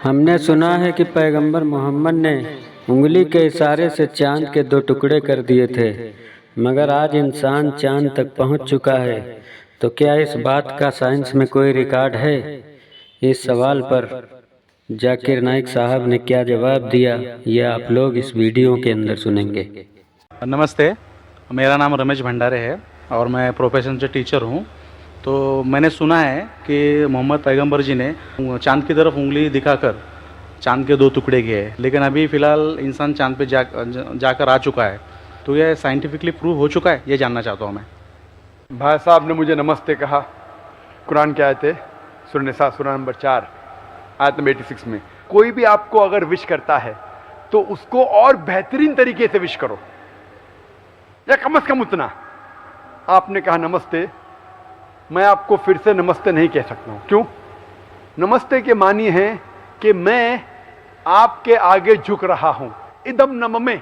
ہم نے سنا ہے کہ پیغمبر محمد نے انگلی کے اشارے سے چاند کے 2 ٹکڑے کر دیے تھے، مگر آج انسان چاند تک پہنچ چکا ہے، تو کیا اس بات کا سائنس میں کوئی ریکارڈ ہے؟ اس سوال پر ذاکر نائک صاحب نے کیا جواب دیا، یہ آپ لوگ اس ویڈیو کے اندر سنیں گے۔ نمستے، میرا نام رمیش بھنڈارے ہے اور میں پروفیشن سے ٹیچر ہوں۔ تو میں نے سنا ہے کہ محمد پیغمبر جی نے چاند کی طرف انگلی دکھا کر چاند کے 2 ٹکڑے کیے، لیکن ابھی فی الحال انسان چاند پہ جا کر آ چکا ہے، تو یہ سائنٹیفکلی پروو ہو چکا ہے؟ یہ جاننا چاہتا ہوں میں۔ بھائی صاحب نے مجھے نمستے کہا، قرآن کی آیت ہے سورہ نساء سورہ نمبر 4 آیت نمبر 86 میں، کوئی بھی آپ کو اگر وش کرتا ہے تو اس کو اور بہترین طریقے سے وش کرو، یا کم از کم اتنا۔ آپ نے کہا نمستے، میں آپ کو پھر سے نمستے نہیں کہہ سکتا ہوں۔ کیوں؟ نمستے کے معنی ہے کہ میں آپ کے آگے جھک رہا ہوں، ادم نممے،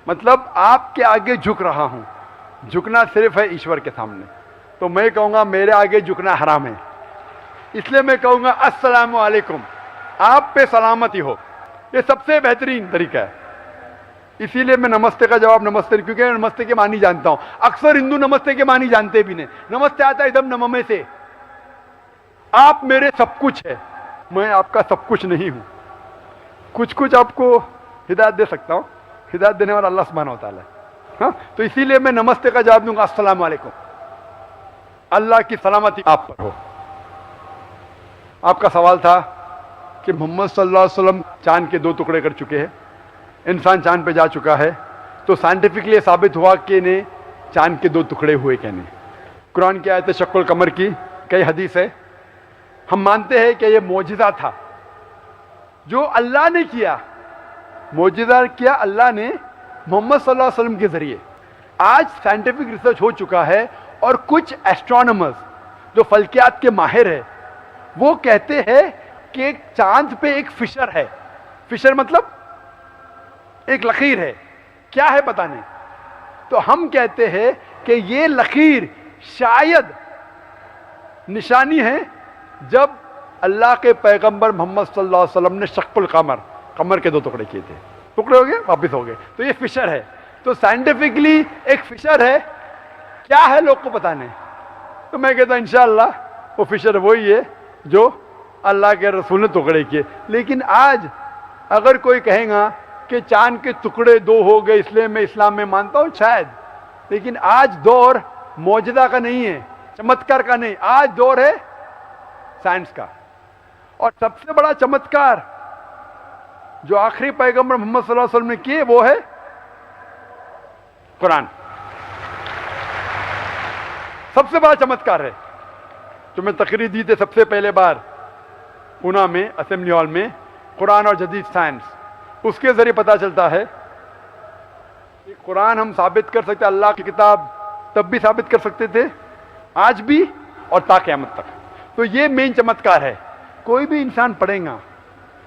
مطلب آپ کے آگے جھک رہا ہوں۔ جھکنا صرف ہے ایشور کے سامنے، تو میں کہوں گا میرے آگے جھکنا حرام ہے، اس لیے میں کہوں گا السلام علیکم، آپ پہ سلامتی ہو۔ یہ سب سے بہترین طریقہ ہے، اسی لیے میں نمستے کا جواب نمستے، کیونکہ میں نمستے کے معنی جانتا ہوں۔ اکثر ہندو نمستے کے معنی جانتے بھی نہیں۔ نمستے آتا ہے ادم نممے سے، آپ میرے سب کچھ ہے، میں آپ کا سب کچھ نہیں ہوں، کچھ آپ کو ہدایت دے سکتا ہوں، ہدایت دینے والا اللہ سبحانہ و تعالیٰ ہے۔ ہاں، تو اسی لیے میں نمستے کا جواب دوں گا السلام علیکم، اللہ کی سلامتی آپ پر ہو۔ آپ کا سوال تھا کہ محمد صلی اللہ علیہ وسلم چاند کے 2 ٹکڑے کر چکے ہیں، انسان چاند پہ جا چکا ہے، تو سائنٹیفکلی ثابت ہوا کہ انہیں چاند کے 2 ٹکڑے ہوئے کہ نہیں؟ قرآن کی آیت شق القمر کی کئی حدیث ہے، ہم مانتے ہیں کہ یہ معجزہ تھا جو اللہ نے کیا، معجزہ کیا اللہ نے محمد صلی اللہ علیہ وسلم کے ذریعے۔ آج سائنٹیفک ریسرچ ہو چکا ہے، اور کچھ ایسٹرونامرز جو فلکیات کے ماہر ہیں وہ کہتے ہیں کہ چاند پہ ایک فشر ہے۔ فشر مطلب ایک لکیر ہے، کیا ہے پتہ نہیں۔ تو ہم کہتے ہیں کہ یہ لکیر شاید نشانی ہے جب اللہ کے پیغمبر محمد صلی اللہ علیہ وسلم نے شق القمر، قمر کے 2 ٹکڑے کیے تھے، ٹکڑے ہو گئے واپس ہو گئے، تو یہ فشر ہے۔ تو سائنٹیفکلی ایک فشر ہے، کیا ہے لوگ کو پتہ نہیں۔ تو میں کہتا ہوں انشاءاللہ وہ فشر وہی ہے جو اللہ کے رسول نے ٹکڑے کیے۔ لیکن آج اگر کوئی کہے گا کہ چاند کے ٹکڑے 2 ہو گئے اس لیے میں اسلام میں مانتا ہوں، شاید، لیکن آج دور معجزہ کا نہیں ہے، چمتکار کا نہیں، آج دور ہے سائنس کا۔ اور سب سے بڑا چمتکار جو آخری پیغمبر محمد صلی اللہ علیہ وسلم نے کیے وہ ہے قرآن، سب سے بڑا چمتکار ہے۔ تو میں تقریر دی تھی سب سے پہلے بار پونا میں اسمبلی ہال میں، قرآن اور جدید سائنس، اس کے ذریعے پتہ چلتا ہے کہ قرآن ہم ثابت کر سکتے، اللہ کی کتاب تب بھی ثابت کر سکتے تھے، آج بھی اور تا قیامت تک۔ تو یہ مین چمتکار ہے، کوئی بھی انسان پڑھے گا،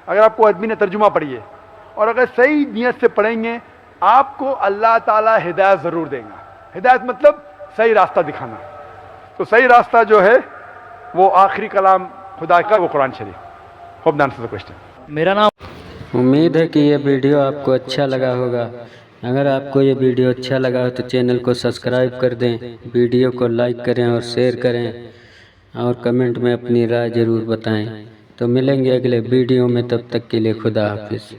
اگر آپ کو آدمی نے ترجمہ پڑھیے اور اگر صحیح نیت سے پڑھیں گے، آپ کو اللہ تعالیٰ ہدایت ضرور دے گا۔ ہدایت مطلب صحیح راستہ دکھانا، تو صحیح راستہ جو ہے وہ آخری کلام خدا کا، وہ قرآن شریف۔ ہوپ دان سے کوشچن۔ میرا نام امید ہے کہ یہ ویڈیو آپ کو اچھا لگا ہوگا۔ اگر آپ کو یہ ویڈیو اچھا لگا ہو تو چینل کو سبسکرائب کر دیں، ویڈیو کو لائک کریں اور شیئر کریں، اور کمنٹ میں اپنی رائے ضرور بتائیں۔ تو ملیں گے اگلے ویڈیو میں، تب تک کے لیے خدا حافظ۔